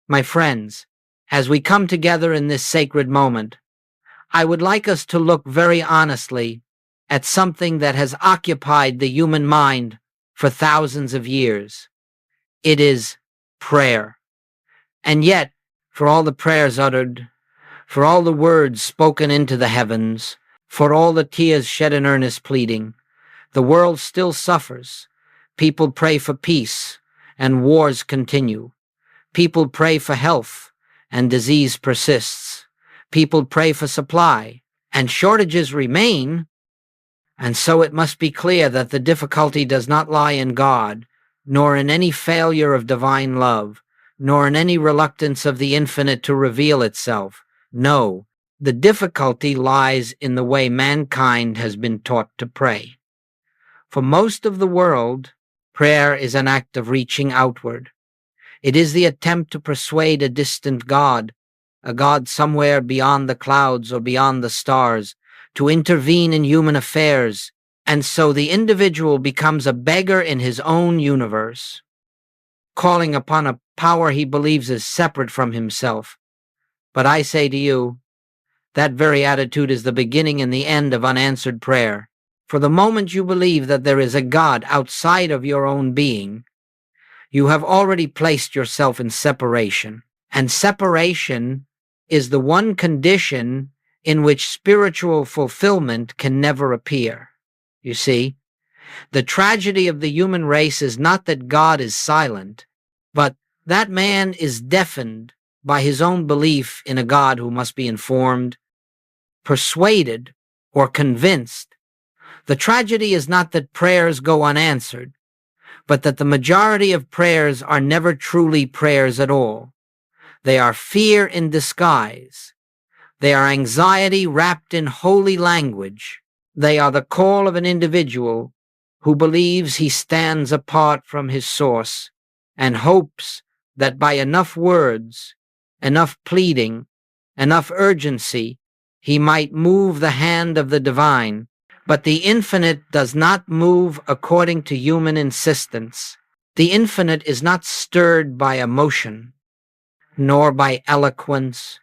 My friends, as we come together in this sacred moment, I would like us to look very honestly at something that has occupied the human mind for thousands of years. It is prayer. And yet, for all the prayers uttered, for all the words spoken into the heavens, for all the tears shed in earnest pleading, the world still suffers. People pray for peace, and wars continue. People pray for health, and disease persists. People pray for supply, and shortages remain. And so it must be clear that the difficulty does not lie in God, nor in any failure of divine love, nor in any reluctance of the infinite to reveal itself. No, the difficulty lies in the way mankind has been taught to pray. For most of the world, prayer is an act of reaching outward. It is the attempt to persuade a distant God, a God somewhere beyond the clouds or beyond the stars, to intervene in human affairs, and so the individual becomes a beggar in his own universe, calling upon a power he believes is separate from himself. But I say to you, that very attitude is the beginning and the end of unanswered prayer. For the moment you believe that there is a God outside of your own being, you have already placed yourself in separation. And separation is the one condition in which spiritual fulfillment can never appear. You see, the tragedy of the human race is not that God is silent, but that man is deafened by his own belief in a God who must be informed, persuaded, or convinced. The tragedy is not that prayers go unanswered, but that the majority of prayers are never truly prayers at all. They are fear in disguise. They are anxiety wrapped in holy language. They are the call of an individual who believes he stands apart from his source and hopes that by enough words, enough pleading, enough urgency, he might move the hand of the divine. But the infinite does not move according to human insistence. The infinite is not stirred by emotion, nor by eloquence,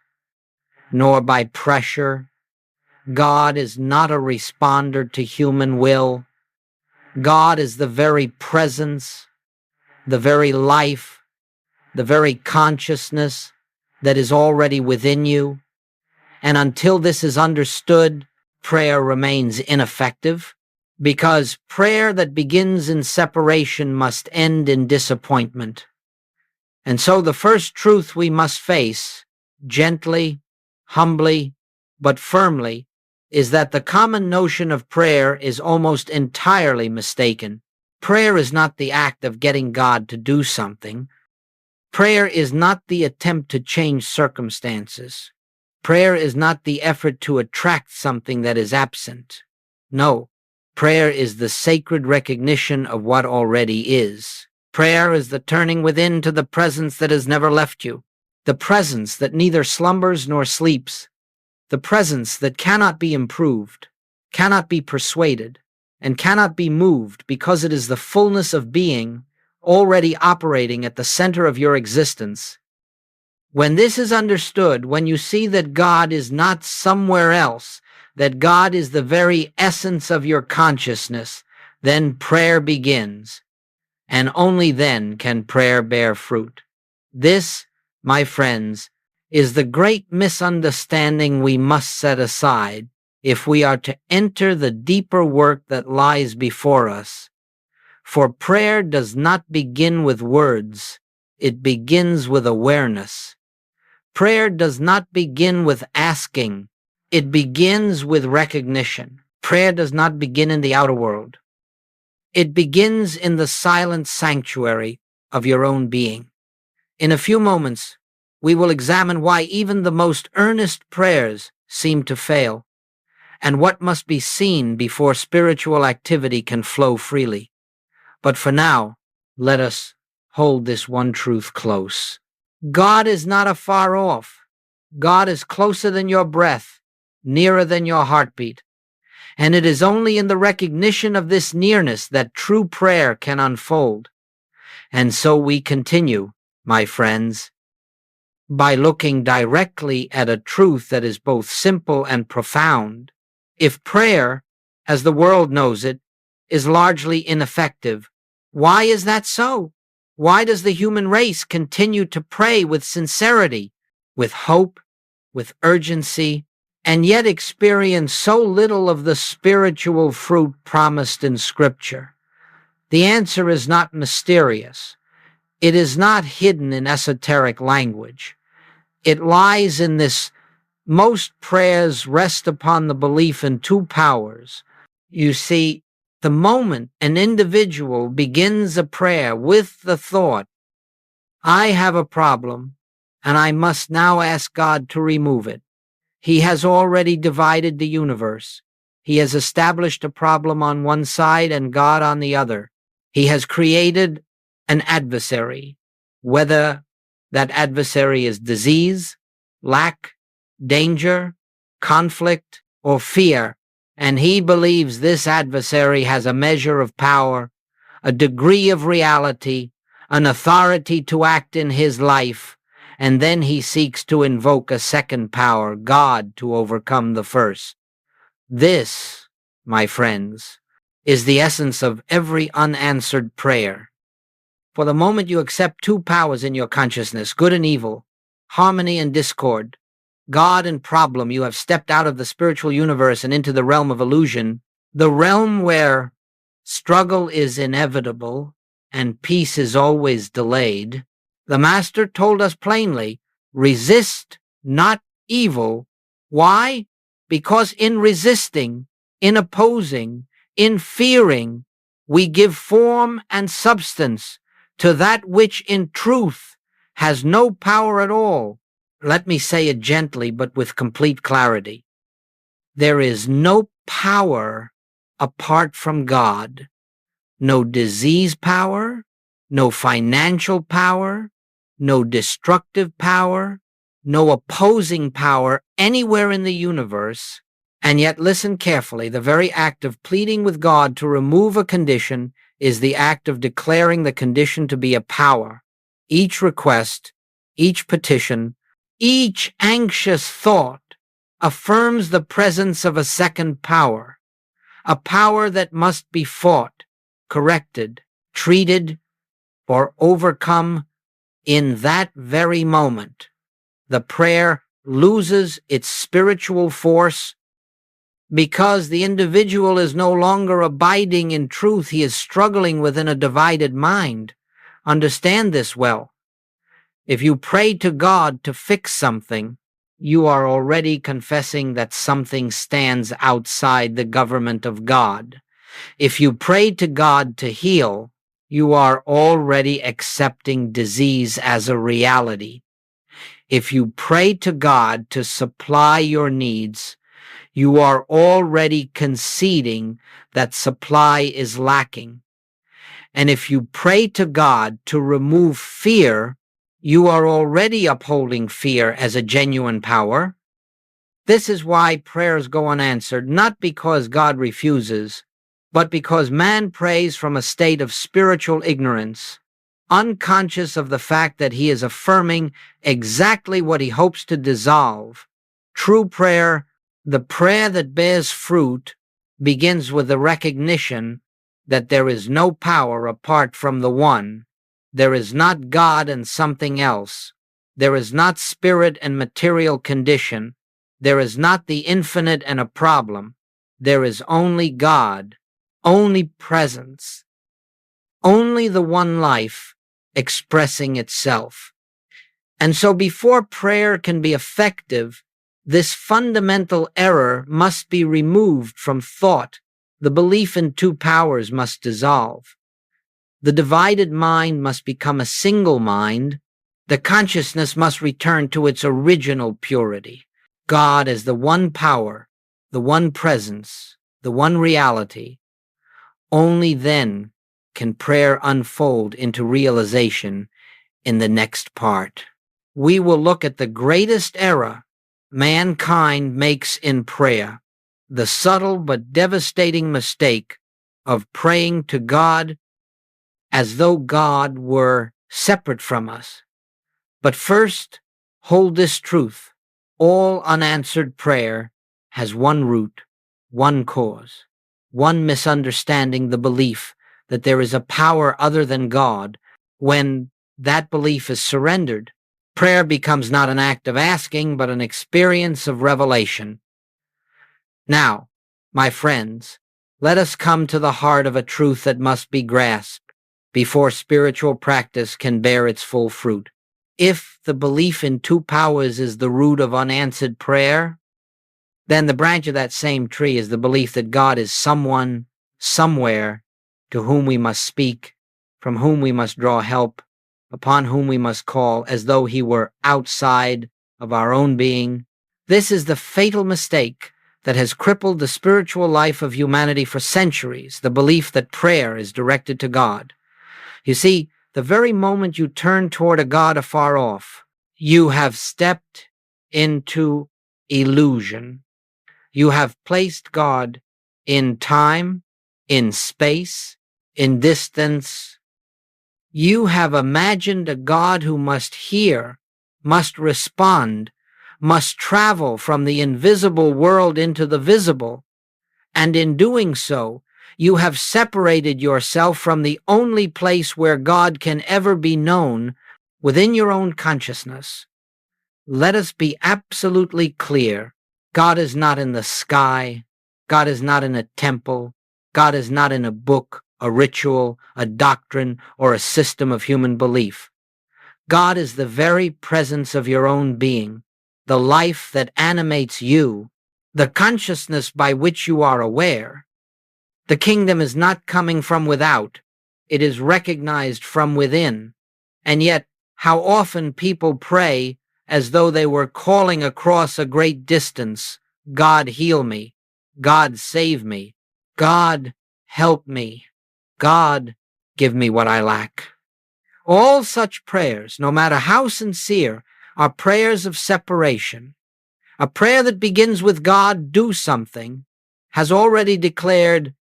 nor by pressure. God is not a responder to human will. God is the very presence, the very life, the very consciousness that is already within you. And until this is understood, prayer remains ineffective, because prayer that begins in separation must end in disappointment. And so the first truth we must face, gently, humbly, but firmly, is that the common notion of prayer is almost entirely mistaken. Prayer is not the act of getting God to do something. Prayer is not the attempt to change circumstances. Prayer is not the effort to attract something that is absent. No, prayer is the sacred recognition of what already is. Prayer is the turning within to the presence that has never left you, the presence that neither slumbers nor sleeps, the presence that cannot be improved, cannot be persuaded, and cannot be moved because it is the fullness of being already operating at the center of your existence. When this is understood, when you see that God is not somewhere else, that God is the very essence of your consciousness, then prayer begins, and only then can prayer bear fruit. This, my friends, is the great misunderstanding we must set aside if we are to enter the deeper work that lies before us. For prayer does not begin with words, it begins with awareness. Prayer does not begin with asking, it begins with recognition. Prayer does not begin in the outer world. It begins in the silent sanctuary of your own being. In a few moments, we will examine why even the most earnest prayers seem to fail, and what must be seen before spiritual activity can flow freely. But for now, let us hold this one truth close. God is not afar off. God is closer than your breath, nearer than your heartbeat. And it is only in the recognition of this nearness that true prayer can unfold. And so we continue, my friends, by looking directly at a truth that is both simple and profound. If prayer, as the world knows it, is largely ineffective, why is that so? Why does the human race continue to pray with sincerity, with hope, with urgency, and yet experience so little of the spiritual fruit promised in Scripture? The answer is not mysterious. It is not hidden in esoteric language. It lies in this: most prayers rest upon the belief in two powers. You see, the moment an individual begins a prayer with the thought, I have a problem, and I must now ask God to remove it, he has already divided the universe. He has established a problem on one side and God on the other. He has created an adversary, whether that adversary is disease, lack, danger, conflict, or fear, and he believes this adversary has a measure of power, a degree of reality, an authority to act in his life, and then he seeks to invoke a second power, God, to overcome the first. This, my friends, is the essence of every unanswered prayer. For the moment you accept two powers in your consciousness, good and evil, harmony and discord, God and problem, you have stepped out of the spiritual universe and into the realm of illusion, the realm where struggle is inevitable and peace is always delayed. The Master told us plainly, resist not evil. Why? Because in resisting, in opposing, in fearing, we give form and substance to that which in truth has no power at all. Let me say it gently but with complete clarity. There is no power apart from God. No disease power, no financial power, no destructive power, no opposing power anywhere in the universe. And yet listen carefully, the very act of pleading with God to remove a condition is the act of declaring the condition to be a power. Each request, each petition, each anxious thought affirms the presence of a second power, a power that must be fought, corrected, treated, or overcome in that very moment. The prayer loses its spiritual force because the individual is no longer abiding in truth. He is struggling within a divided mind. Understand this well. If you pray to God to fix something, you are already confessing that something stands outside the government of God. If you pray to God to heal, you are already accepting disease as a reality. If you pray to God to supply your needs, you are already conceding that supply is lacking. And if you pray to God to remove fear, you are already upholding fear as a genuine power. This is why prayers go unanswered, not because God refuses, but because man prays from a state of spiritual ignorance, unconscious of the fact that he is affirming exactly what he hopes to dissolve. True prayer, the prayer that bears fruit, begins with the recognition that there is no power apart from the one. There is not God and something else. There is not spirit and material condition. There is not the infinite and a problem. There is only God, only presence, only the one life expressing itself. And so before prayer can be effective, this fundamental error must be removed from thought. The belief in two powers must dissolve. The divided mind must become a single mind. The consciousness must return to its original purity. God as the one power, the one presence, the one reality. Only then can prayer unfold into realization in the next part. We will look at the greatest error mankind makes in prayer, the subtle but devastating mistake of praying to God as though God were separate from us. But first, Hold this truth. All unanswered prayer has one root, one cause, one misunderstanding, the belief that there is a power other than God. When that belief is surrendered, prayer becomes not an act of asking, but an experience of revelation. Now, my friends, let us come to the heart of a truth that must be grasped before spiritual practice can bear its full fruit. If the belief in two powers is the root of unanswered prayer, then the branch of that same tree is the belief that God is someone, somewhere, to whom we must speak, from whom we must draw help, upon whom we must call, as though he were outside of our own being. This is the fatal mistake that has crippled the spiritual life of humanity for centuries, the belief that prayer is directed to God. You see, the very moment you turn toward a God afar off, you have stepped into illusion. You have placed God in time, in space, in distance. You have imagined a God who must hear, must respond, must travel from the invisible world into the visible, and in doing so, you have separated yourself from the only place where God can ever be known, within your own consciousness. Let us be absolutely clear. God is not in the sky. God is not in a temple. God is not in a book, a ritual, a doctrine, or a system of human belief. God is the very presence of your own being, the life that animates you, the consciousness by which you are aware. The kingdom is not coming from without. It is recognized from within. And yet, how often people pray as though they were calling across a great distance, God heal me, God save me, God help me, God give me what I lack. All such prayers, no matter how sincere, are prayers of separation. A prayer that begins with God do something has already declared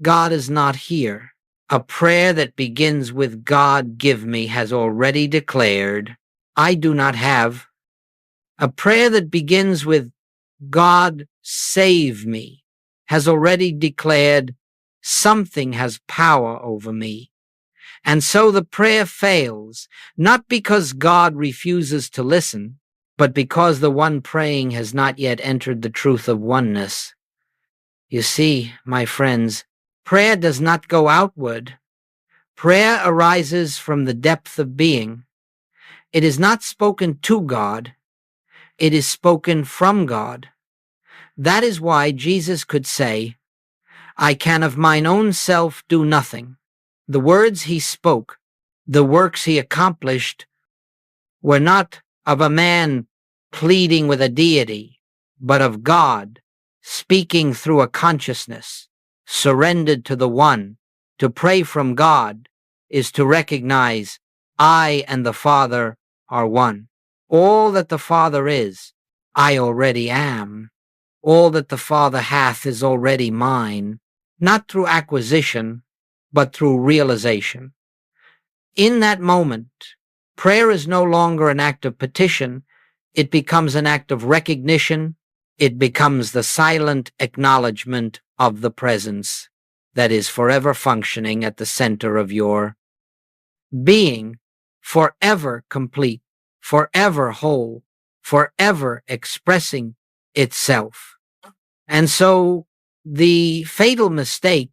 God is not here. A prayer that begins with God give me has already declared I do not have. A prayer that begins with God save me has already declared something has power over me. And so the prayer fails, not because God refuses to listen, but because the one praying has not yet entered the truth of oneness. You see, my friends, prayer does not go outward. Prayer arises from the depth of being. It is not spoken to God. It is spoken from God. That is why Jesus could say, I can of mine own self do nothing. The words he spoke, the works he accomplished, were not of a man pleading with a deity, but of God speaking through a consciousness, surrendered to the one. To pray from God is to recognize I and the Father are one. All that the Father is, I already am. All that the Father hath is already mine, not through acquisition, but through realization. In that moment, prayer is no longer an act of petition. It becomes an act of recognition. It becomes the silent acknowledgement of the presence that is forever functioning at the center of your being, forever complete, forever whole, forever expressing itself. And so the fatal mistake,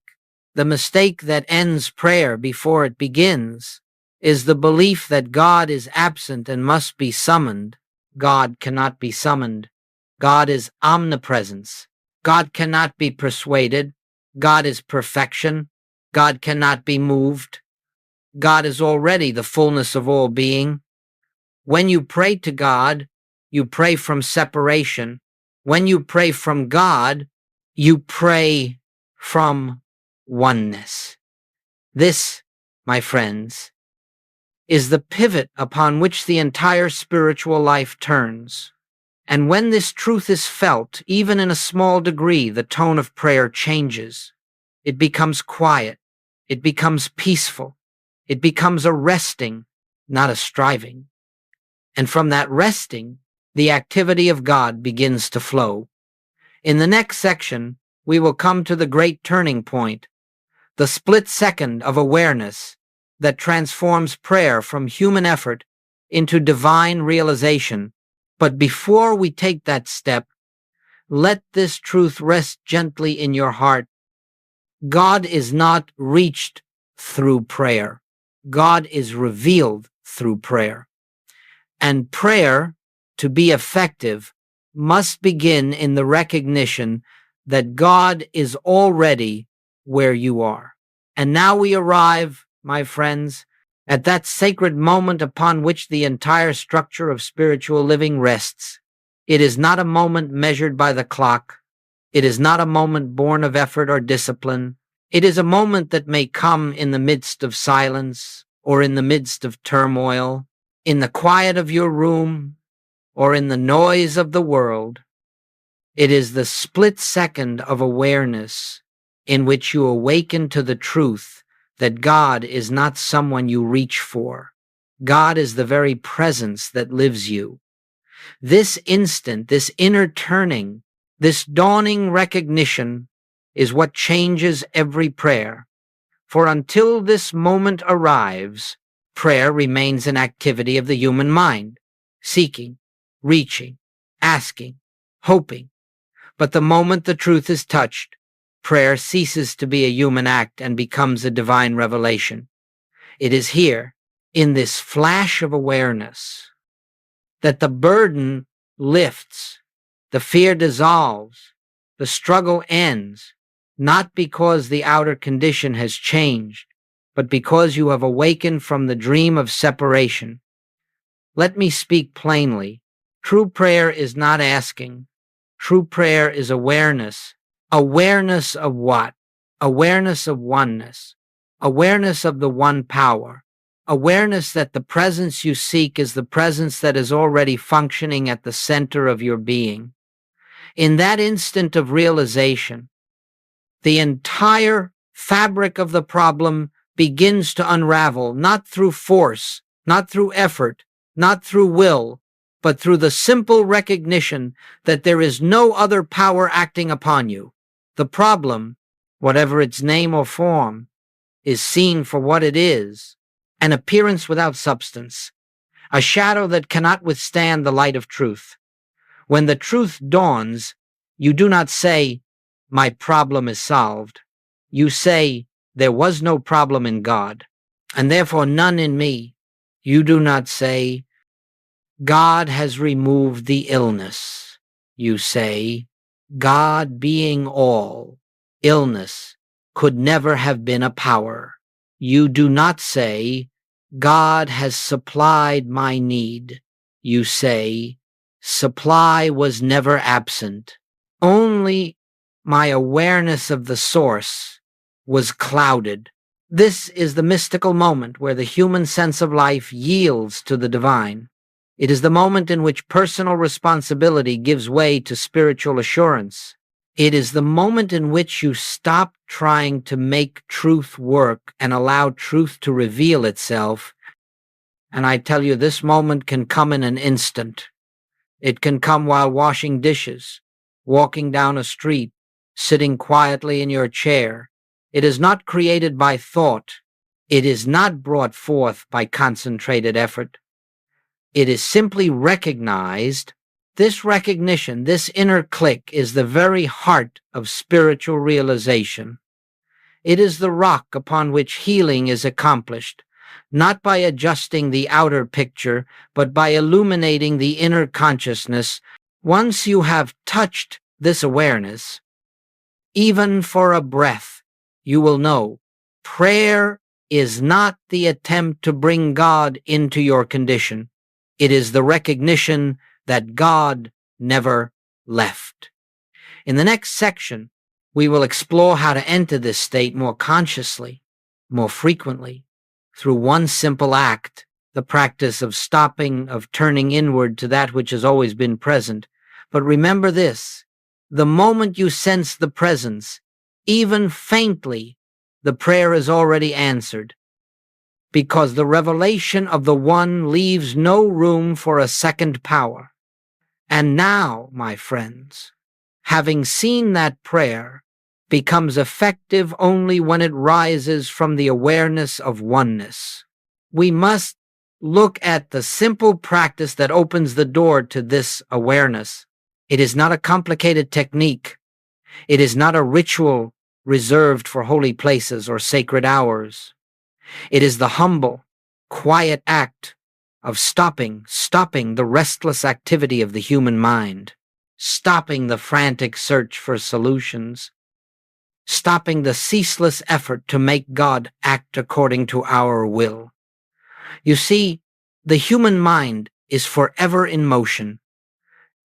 the mistake that ends prayer before it begins, is the belief that God is absent and must be summoned. God cannot be summoned. God is omnipresence. God cannot be persuaded. God is perfection. God cannot be moved. God is already the fullness of all being. When you pray to God, you pray from separation. When you pray from God, you pray from oneness. This, my friends, is the pivot upon which the entire spiritual life turns. And when this truth is felt, even in a small degree, the tone of prayer changes. It becomes quiet. It becomes peaceful. It becomes a resting, not a striving. And from that resting, the activity of God begins to flow. In the next section, we will come to the great turning point, the split second of awareness that transforms prayer from human effort into divine realization. But before we take that step, let this truth rest gently in your heart. God is not reached through prayer. God is revealed through prayer. And prayer, to be effective, must begin in the recognition that God is already where you are. And now we arrive, my friends, at that sacred moment upon which the entire structure of spiritual living rests. It is not a moment measured by the clock. It is not a moment born of effort or discipline. It is a moment that may come in the midst of silence or in the midst of turmoil, in the quiet of your room or in the noise of the world. It is the split second of awareness in which you awaken to the truth that God is not someone you reach for. God is the very presence that lives you. This instant, this inner turning, this dawning recognition is what changes every prayer. For until this moment arrives, prayer remains an activity of the human mind, seeking, reaching, asking, hoping. But the moment the truth is touched, prayer ceases to be a human act and becomes a divine revelation. It is here, in this flash of awareness, that the burden lifts, the fear dissolves, the struggle ends, not because the outer condition has changed, but because you have awakened from the dream of separation. Let me speak plainly. True prayer is not asking. True prayer is awareness. Awareness of what? Awareness of oneness. Awareness of the one power. Awareness that the presence you seek is the presence that is already functioning at the center of your being. In that instant of realization, the entire fabric of the problem begins to unravel, not through force, not through effort, not through will, but through the simple recognition that there is no other power acting upon you. The problem, whatever its name or form, is seen for what it is, an appearance without substance, a shadow that cannot withstand the light of truth. When the truth dawns, you do not say, "My problem is solved." You say, "There was no problem in God, and therefore none in me." You do not say, "God has removed the illness." You say, "God being all, illness could never have been a power." You do not say, "God has supplied my need." You say, "Supply was never absent. Only my awareness of the source was clouded." This is the mystical moment where the human sense of life yields to the divine. It is the moment in which personal responsibility gives way to spiritual assurance. It is the moment in which you stop trying to make truth work and allow truth to reveal itself. And I tell you, this moment can come in an instant. It can come while washing dishes, walking down a street, sitting quietly in your chair. It is not created by thought. It is not brought forth by concentrated effort. It is simply recognized. This recognition, this inner click, is the very heart of spiritual realization. It is the rock upon which healing is accomplished, not by adjusting the outer picture, but by illuminating the inner consciousness. Once you have touched this awareness, even for a breath, you will know prayer is not the attempt to bring God into your condition. It is the recognition that God never left. In the next section, we will explore how to enter this state more consciously, more frequently, through one simple act, the practice of stopping, of turning inward to that which has always been present. But remember this, the moment you sense the presence, even faintly, the prayer is already answered. because the revelation of the One leaves no room for a second power. And now, my friends, having seen that prayer becomes effective only when it rises from the awareness of oneness. We must look at the simple practice that opens the door to this awareness. It is not a complicated technique. It is not a ritual reserved for holy places or sacred hours. It is the humble, quiet act of stopping the restless activity of the human mind, stopping the frantic search for solutions, stopping the ceaseless effort to make God act according to our will. You see, the human mind is forever in motion.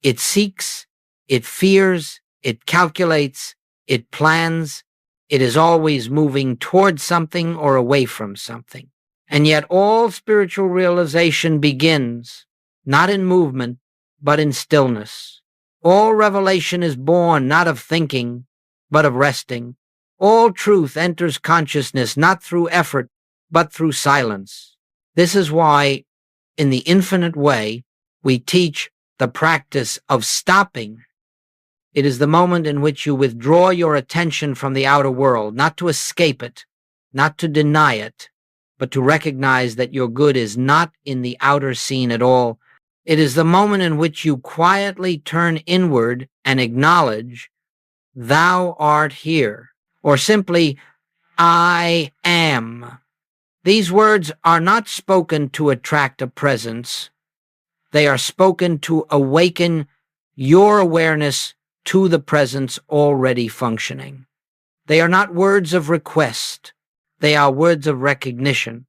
It seeks, it fears, it calculates, it plans. It is always moving toward something or away from something. And yet all spiritual realization begins not in movement, but in stillness. All revelation is born not of thinking, but of resting. All truth enters consciousness not through effort, but through silence. This is why, in the infinite way, we teach the practice of stopping. It is the moment in which you withdraw your attention from the outer world, not to escape it, not to deny it, but to recognize that your good is not in the outer scene at all. It is the moment in which you quietly turn inward and acknowledge, "Thou art here," or simply, "I am." These words are not spoken to attract a presence. They are spoken to awaken your awareness to the presence already functioning. They are not words of request. They are words of recognition.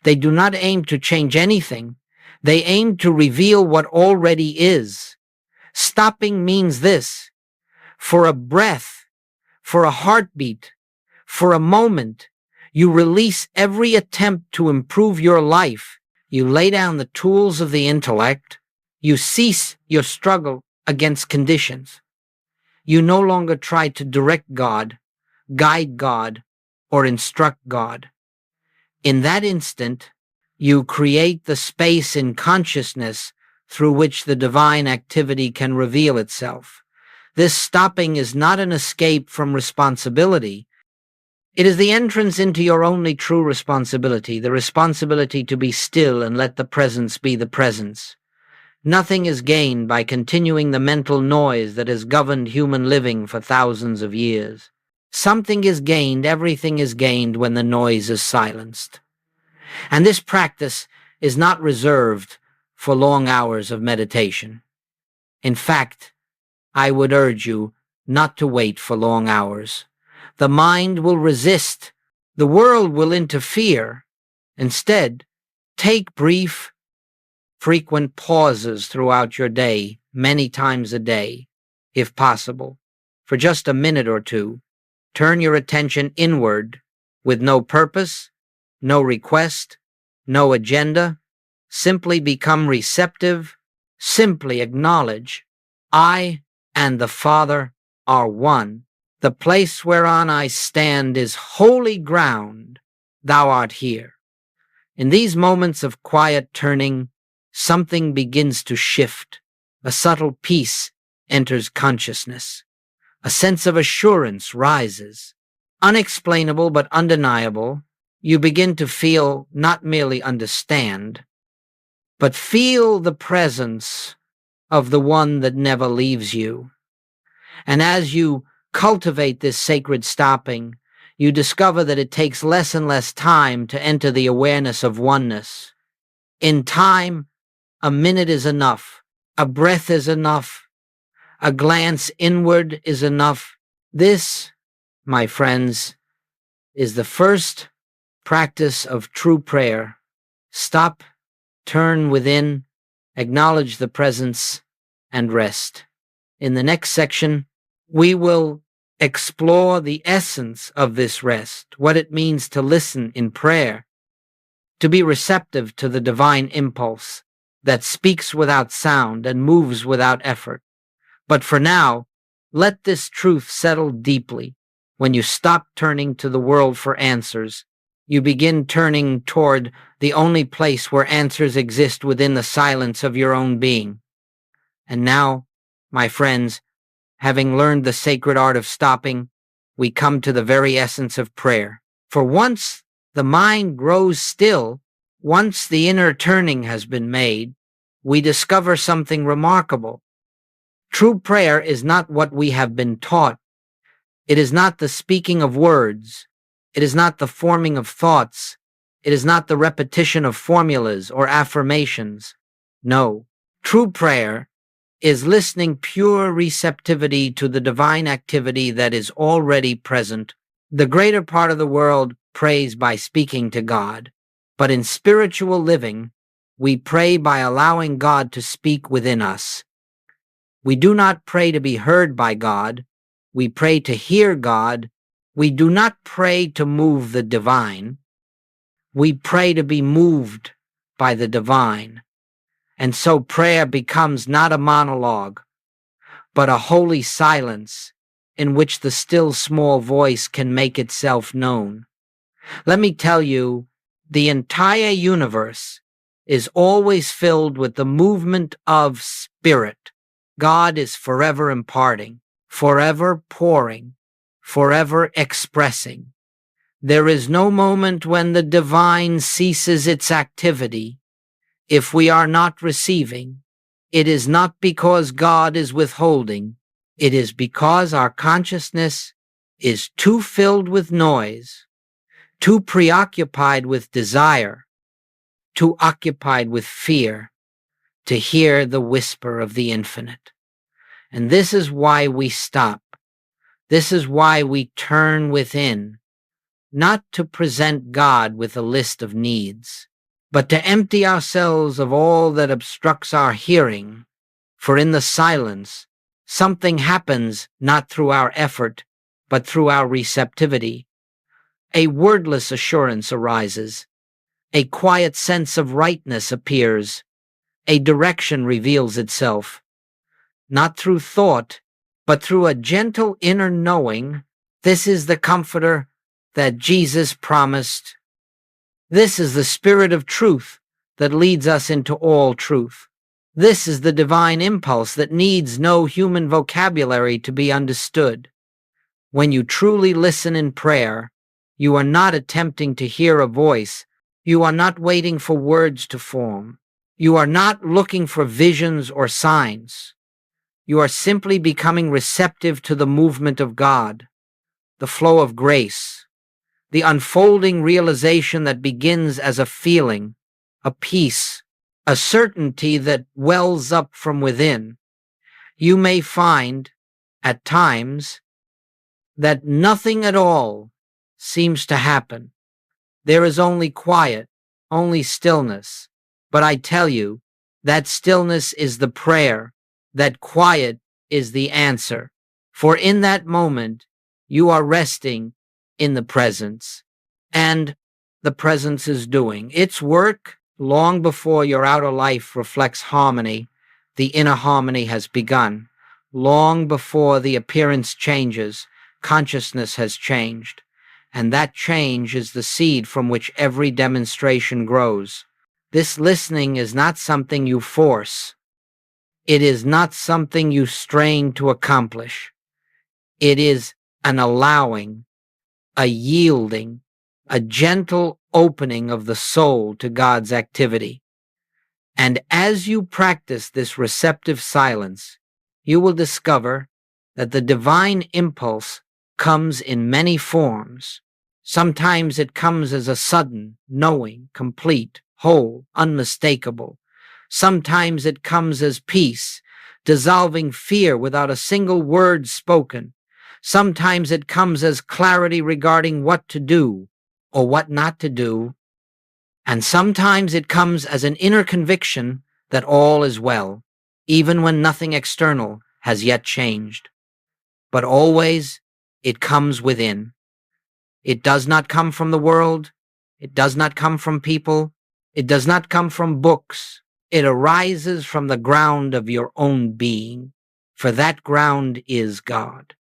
They do not aim to change anything. They aim to reveal what already is. Stopping means this: for a breath, for a heartbeat, for a moment, you release every attempt to improve your life. You lay down the tools of the intellect. You cease your struggle against conditions. You no longer try to direct God, guide God, or instruct God. In that instant, you create the space in consciousness through which the divine activity can reveal itself. This stopping is not an escape from responsibility. It is the entrance into your only true responsibility, the responsibility to be still and let the presence be the presence. Nothing is gained by continuing the mental noise that has governed human living for thousands of years. Something is gained, everything is gained when the noise is silenced. And this practice is not reserved for long hours of meditation. In fact, I would urge you not to wait for long hours. The mind will resist. The world will interfere. Instead, take brief, frequent pauses throughout your day, many times a day, if possible. For just a minute or two, turn your attention inward with no purpose, no request, no agenda. Simply become receptive. Simply acknowledge, "I and the Father are one. The place whereon I stand is holy ground. Thou art here." In these moments of quiet turning, something begins to shift. A subtle peace enters consciousness. A sense of assurance rises. Unexplainable but undeniable, you begin to feel, not merely understand, but feel the presence of the one that never leaves you. And as you cultivate this sacred stopping, you discover that it takes less and less time to enter the awareness of oneness. In time, a minute is enough. A breath is enough. A glance inward is enough. This, my friends, is the first practice of true prayer. Stop, turn within, acknowledge the presence, and rest. In the next section, we will explore the essence of this rest, what it means to listen in prayer, to be receptive to the divine impulse that speaks without sound and moves without effort. But for now, let this truth settle deeply. When you stop turning to the world for answers, You begin turning toward the only place where answers exist within the silence of your own being. And now, my friends, having learned the sacred art of stopping, we come to the very essence of prayer. For once the mind grows still, once the inner turning has been made, we discover something remarkable. True prayer is not what we have been taught. It is not the speaking of words. It is not the forming of thoughts. It is not the repetition of formulas or affirmations. No, true prayer is listening pure receptivity to the divine activity that is already present. The greater part of the world prays by speaking to God, but in spiritual living, we pray by allowing God to speak within us. We do not pray to be heard by God. We pray to hear God. We do not pray to move the divine. We pray to be moved by the divine. And so prayer becomes not a monologue, but a holy silence in which the still small voice can make itself known. Let me tell you, the entire universe is always filled with the movement of spirit. God is forever imparting, forever pouring, forever expressing. There is no moment when the divine ceases its activity. If we are not receiving, it is not because God is withholding. It is because our consciousness is too filled with noise, too preoccupied with desire, too occupied with fear to hear the whisper of the infinite. And this is why we stop. This is why we turn within, not to present God with a list of needs, but to empty ourselves of all that obstructs our hearing. For in the silence, something happens not through our effort, but through our receptivity. A wordless assurance arises. A quiet sense of rightness appears. A direction reveals itself. Not through thought, but through a gentle inner knowing. This is the comforter that Jesus promised. This is the Spirit of truth that leads us into all truth. This is the divine impulse that needs no human vocabulary to be understood. When you truly listen in prayer, you are not attempting to hear a voice. You are not waiting for words to form. You are not looking for visions or signs. You are simply becoming receptive to the movement of God, the flow of grace, the unfolding realization that begins as a feeling, a peace, a certainty that wells up from within. You may find, at times, that nothing at all seems to happen. There is only quiet, only stillness. But I tell you, that stillness is the prayer, that quiet is the answer. For in that moment, you are resting in the presence, and the presence is doing its work long before your outer life reflects harmony. The inner harmony has begun. Long before the appearance changes, consciousness has changed, and that change is the seed from which every demonstration grows. This listening is not something you force. It is not something you strain to accomplish. It is an allowing, a yielding, a gentle opening of the soul to God's activity. And as you practice this receptive silence, you will discover that the divine impulse comes in many forms. Sometimes it comes as a sudden, knowing, complete, whole, unmistakable. Sometimes it comes as peace, dissolving fear without a single word spoken. Sometimes it comes as clarity regarding what to do or what not to do. And sometimes it comes as an inner conviction that all is well, even when nothing external has yet changed. But always it comes within. It does not come from the world. It does not come from people. It does not come from books. It arises from the ground of your own being, for that ground is God.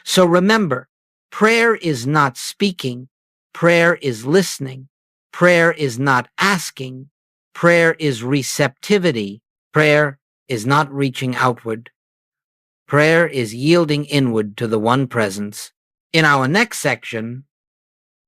So remember, prayer is not speaking. Prayer is listening. Prayer is not asking. Prayer is receptivity. Prayer is not reaching outward. Prayer is yielding inward to the one presence. In our next section,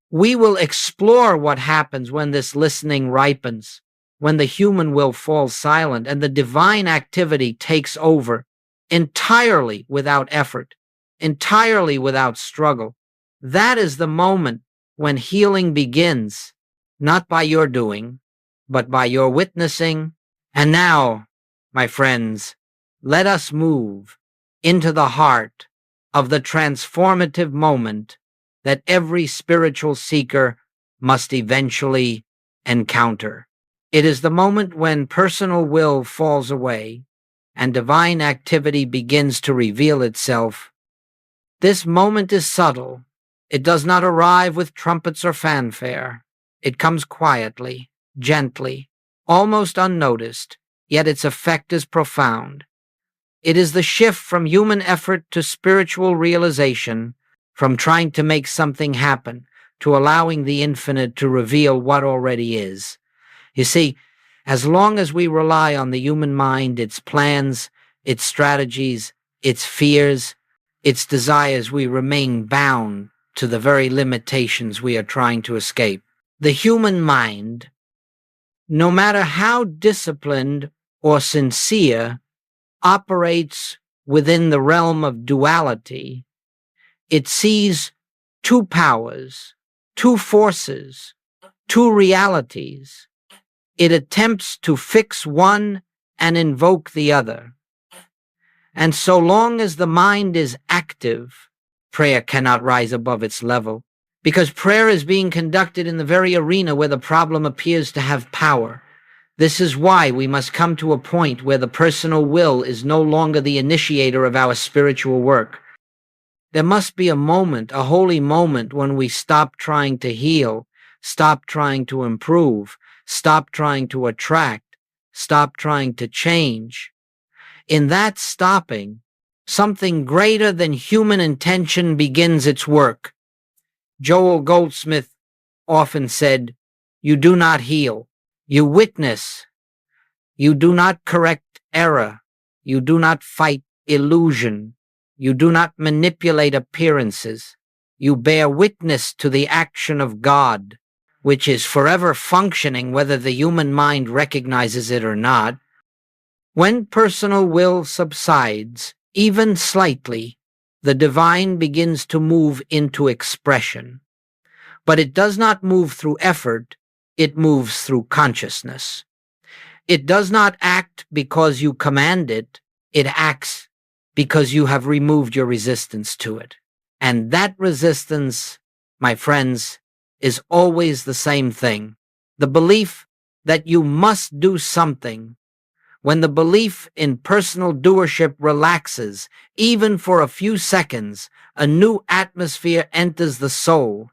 we will explore what happens when this listening ripens, when the human will falls silent and the divine activity takes over entirely without effort, entirely without struggle. That is the moment when healing begins, not by your doing, but by your witnessing. And now, my friends, let us move into the heart of the transformative moment that every spiritual seeker must eventually encounter. It is the moment when personal will falls away and divine activity begins to reveal itself. This moment is subtle. It does not arrive with trumpets or fanfare. It comes quietly, gently, almost unnoticed, yet its effect is profound. It is the shift from human effort to spiritual realization, from trying to make something happen to allowing the infinite to reveal what already is. You see, as long as we rely on the human mind, its plans, its strategies, its fears, its desires, we remain bound to the very limitations we are trying to escape. The human mind, no matter how disciplined or sincere, operates within the realm of duality. It sees two powers, two forces, two realities. It attempts to fix one and invoke the other. And so long as the mind is active, prayer cannot rise above its level, because prayer is being conducted in the very arena where the problem appears to have power. This is why we must come to a point where the personal will is no longer the initiator of our spiritual work. There must be a moment, a holy moment, when we stop trying to heal, stop trying to improve, stop trying to attract, stop trying to change. In that stopping, something greater than human intention begins its work. Joel Goldsmith often said, "You do not heal. You witness. You do not correct error. You do not fight illusion. You do not manipulate appearances. You bear witness to the action of God, which is forever functioning whether the human mind recognizes it or not." When personal will subsides, even slightly, the divine begins to move into expression. But it does not move through effort, it moves through consciousness. It does not act because you command it, it acts because you have removed your resistance to it. And that resistance, my friends, is always the same thing. The belief that you must do something. When the belief in personal doership relaxes, even for a few seconds, a new atmosphere enters the soul.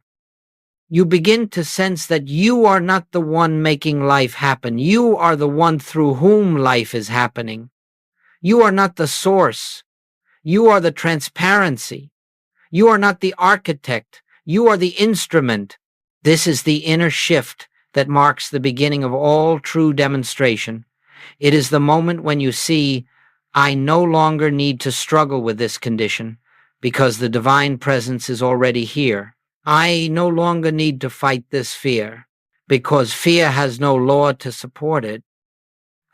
You begin to sense that you are not the one making life happen. You are the one through whom life is happening. You are not the source. You are the transparency. You are not the architect. You are the instrument. This is the inner shift that marks the beginning of all true demonstration. It is the moment when you see, I no longer need to struggle with this condition because the divine presence is already here. I no longer need to fight this fear because fear has no law to support it.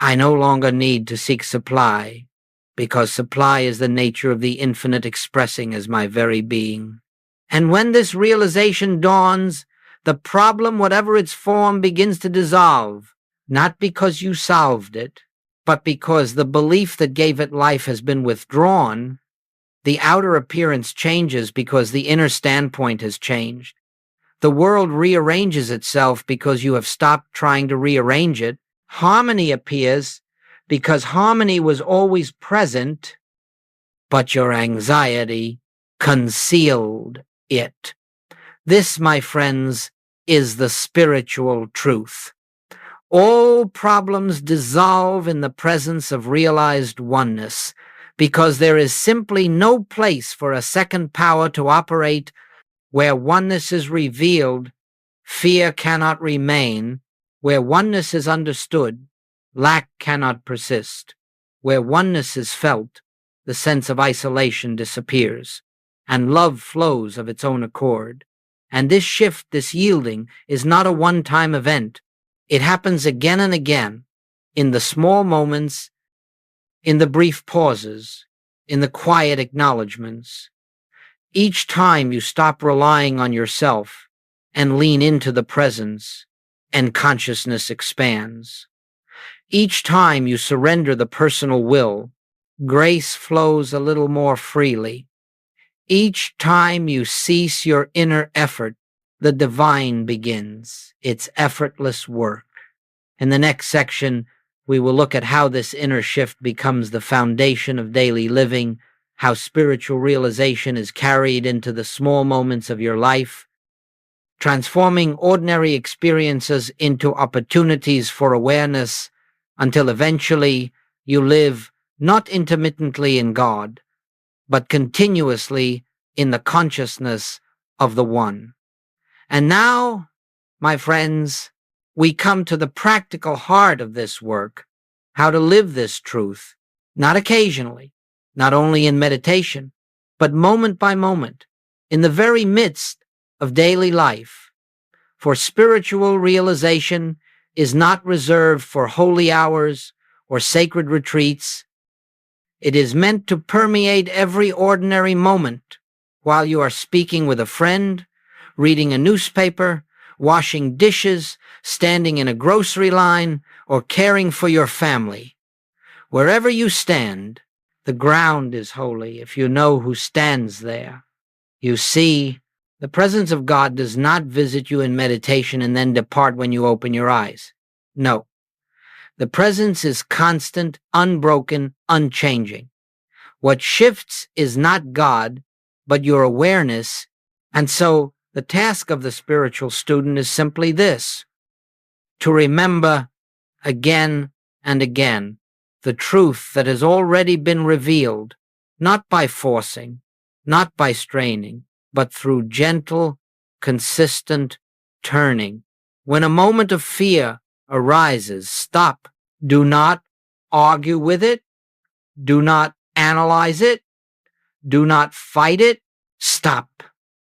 I no longer need to seek supply because supply is the nature of the infinite expressing as my very being. And when this realization dawns, the problem, whatever its form, begins to dissolve, not because you solved it, but because the belief that gave it life has been withdrawn. The outer appearance changes because the inner standpoint has changed. The world rearranges itself because you have stopped trying to rearrange it. Harmony appears because harmony was always present, but your anxiety concealed it. This, my friends, is the spiritual truth. All problems dissolve in the presence of realized oneness, because there is simply no place for a second power to operate. Where oneness is revealed, Fear cannot remain. Where oneness is understood, lack cannot persist. Where oneness is felt, the sense of isolation disappears, and love flows of its own accord. And this shift, this yielding, is not a one-time event. It happens again and again, in the small moments, in the brief pauses, in the quiet acknowledgments. Each time you stop relying on yourself and lean into the presence, and consciousness expands. Each time you surrender the personal will, grace flows a little more freely. Each time you cease your inner effort, the divine begins its effortless work. In the next section, we will look at how this inner shift becomes the foundation of daily living, how spiritual realization is carried into the small moments of your life, transforming ordinary experiences into opportunities for awareness until eventually you live not intermittently in God, but continuously in the consciousness of the One. And now, my friends, we come to the practical heart of this work, how to live this truth, not occasionally, not only in meditation, but moment by moment, in the very midst of daily life. For spiritual realization is not reserved for holy hours or sacred retreats. It is meant to permeate every ordinary moment while you are speaking with a friend, reading a newspaper, washing dishes, standing in a grocery line, or caring for your family. Wherever you stand, the ground is holy if you know who stands there. You see, the presence of God does not visit you in meditation and then depart when you open your eyes. No. The presence is constant, unbroken, unchanging. What shifts is not God, but your awareness. And so the task of the spiritual student is simply this: to remember again and again the truth that has already been revealed, not by forcing, not by straining, but through gentle, consistent turning. When a moment of fear arises, stop. Do not argue with it. Do not analyze it. Do not fight it. Stop.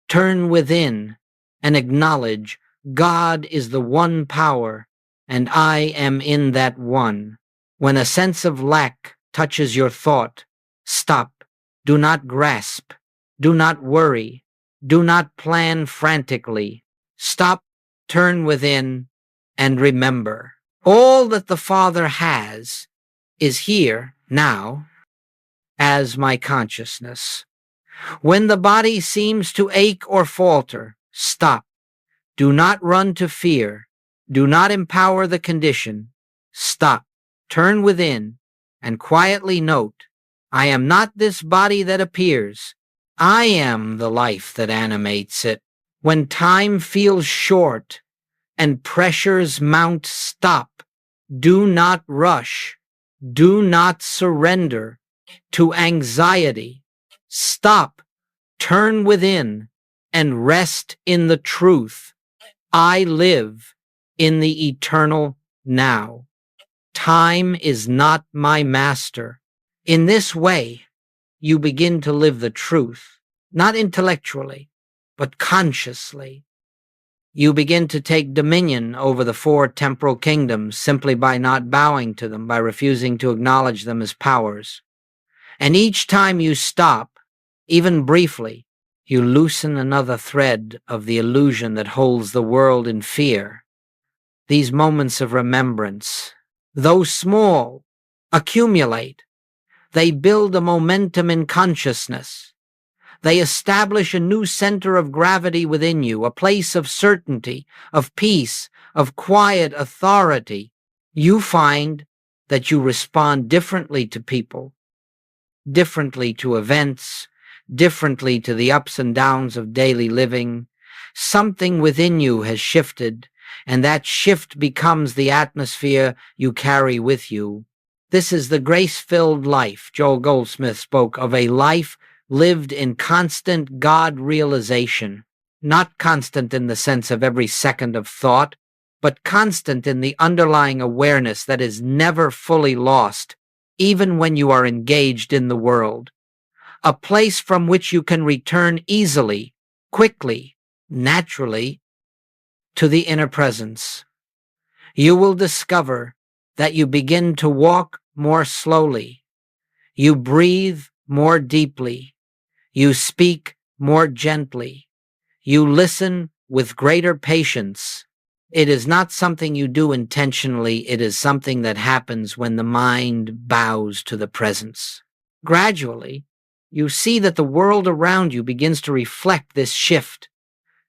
Turn within and acknowledge God is the one power, and I am in that one. When a sense of lack touches your thought, stop. Do not grasp. Do not worry. Do not plan frantically. Stop, turn within, and remember. All that the Father has is here, now, as my consciousness. When the body seems to ache or falter, stop. Do not run to fear. Do not empower the condition. Stop. Turn within and quietly note, I am not this body that appears. I am the life that animates it. When time feels short and pressures mount, stop. Do not rush. Do not surrender to anxiety. Stop. Turn within and rest in the truth. I live in the eternal now. Time is not my master. In this way, you begin to live the truth, not intellectually, but consciously. You begin to take dominion over the four temporal kingdoms simply by not bowing to them, by refusing to acknowledge them as powers. And each time you stop, even briefly, you loosen another thread of the illusion that holds the world in fear. These moments of remembrance, though small, accumulate. They build a momentum in consciousness. They establish a new center of gravity within you, a place of certainty, of peace, of quiet authority. You find that you respond differently to people, differently to events, differently to the ups and downs of daily living. Something within you has shifted, and that shift becomes the atmosphere you carry with you. This is the grace-filled life. Joel Goldsmith spoke of a life lived in constant God realization. not constant in the sense of every second of thought, but constant in the underlying awareness that is never fully lost, even when you are engaged in the world. A place from which you can return easily, quickly, naturally, to the inner presence. You will discover that you begin to walk more slowly. You breathe more deeply. You speak more gently. You listen with greater patience. It is not something you do intentionally. It is something that happens when the mind bows to the presence. Gradually, you see that the world around you begins to reflect this shift.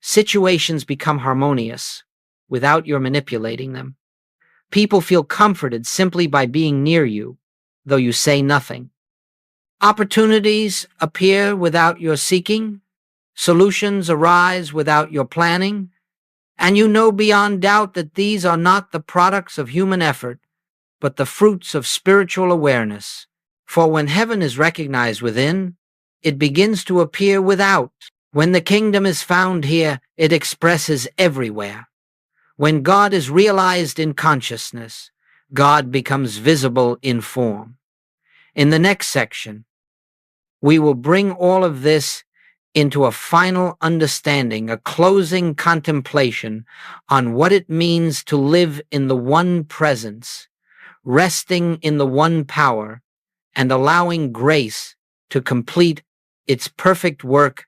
Situations become harmonious without your manipulating them. People feel comforted simply by being near you, though you say nothing. Opportunities appear without your seeking. Solutions arise without your planning. And you know beyond doubt that these are not the products of human effort, but the fruits of spiritual awareness. For when heaven is recognized within, it begins to appear without. When the kingdom is found here, it expresses everywhere. When God is realized in consciousness, God becomes visible in form. In the next section, we will bring all of this into a final understanding, a closing contemplation on what it means to live in the one presence, resting in the one power, and allowing grace to complete its perfect work.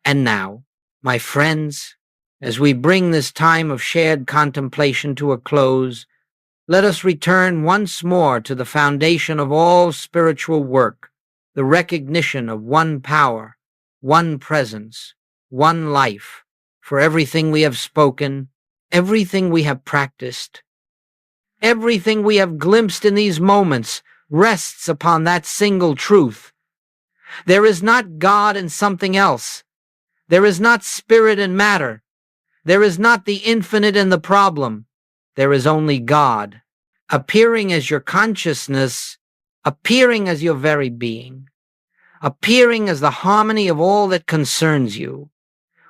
And now, my friends, as we bring this time of shared contemplation to a close, let us return once more to the foundation of all spiritual work, the recognition of one power, one presence, one life, for everything we have spoken, everything we have practiced, everything we have glimpsed in these moments rests upon that single truth. There is not God and something else. There is not spirit and matter. There is not the infinite and the problem. There is only God, appearing as your consciousness, appearing as your very being, appearing as the harmony of all that concerns you.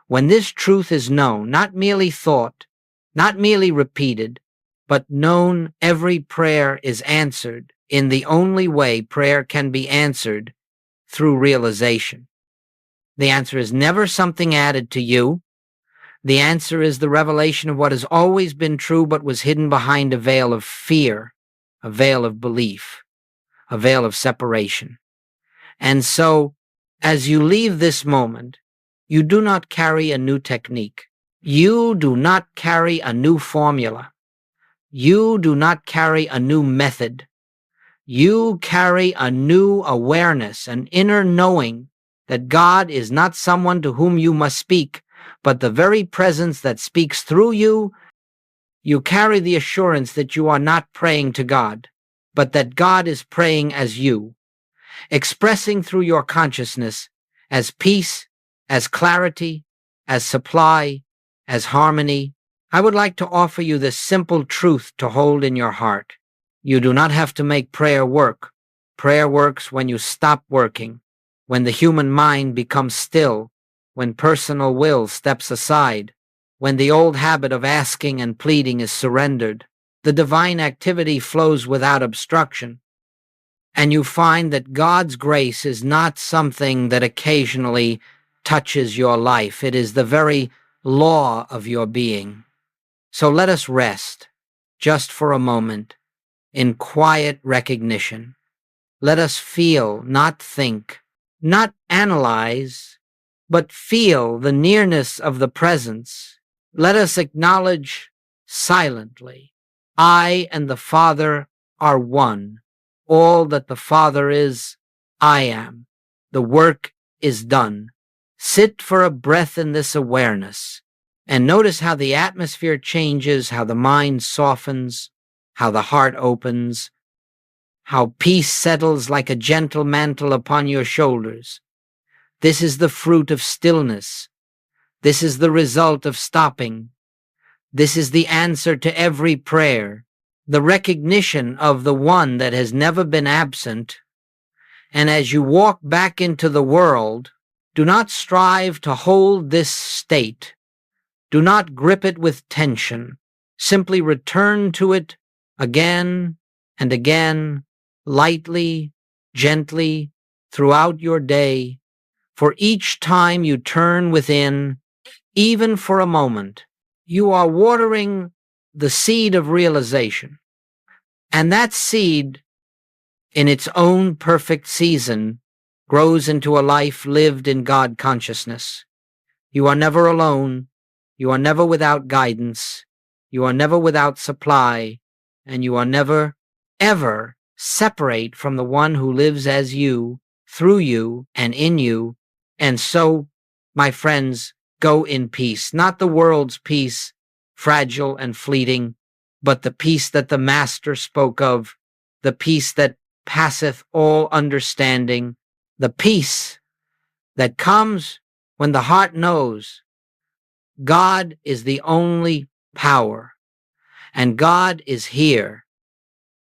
When this truth is known, not merely thought, not merely repeated, but known, every prayer is answered in the only way prayer can be answered, through realization. The answer is never something added to you. The answer is the revelation of what has always been true but was hidden behind a veil of fear, a veil of belief, a veil of separation. And so, as you leave this moment, you do not carry a new technique. You do not carry a new formula. You do not carry a new method. You carry a new awareness, an inner knowing that God is not someone to whom you must speak, but the very presence that speaks through you. You carry the assurance that you are not praying to God, but that God is praying as you, expressing through your consciousness as peace, as clarity, as supply, as harmony. I would like to offer you this simple truth to hold in your heart. You do not have to make prayer work. Prayer works when you stop working, when the human mind becomes still, when personal will steps aside, when the old habit of asking and pleading is surrendered. The divine activity flows without obstruction, and you find that God's grace is not something that occasionally touches your life. It is the very law of your being. So let us rest, just for a moment, in quiet recognition. Let us feel, not think, not analyze, but feel the nearness of the presence. Let us acknowledge silently, I and the Father are one. All that the Father is, I am. The work is done. Sit for a breath in this awareness, and notice how the atmosphere changes, how the mind softens, how the heart opens, how peace settles like a gentle mantle upon your shoulders. This is the fruit of stillness. This is the result of stopping. This is the answer to every prayer, the recognition of the one that has never been absent. And as you walk back into the world, Do not strive to hold this state. Do not grip it with tension. Simply return to it again and again, lightly, gently, throughout your day. For each time you turn within, even for a moment, you are watering the seed of realization. And that seed, in its own perfect season, grows into a life lived in God consciousness. You are never alone. You are never without guidance. You are never without supply. And you are never, ever separate from the one who lives as you, through you, and in you. And so, my friends, go in peace, not the world's peace, fragile and fleeting, but the peace that the Master spoke of, the peace that passeth all understanding, the peace that comes when the heart knows God is the only power, and God is here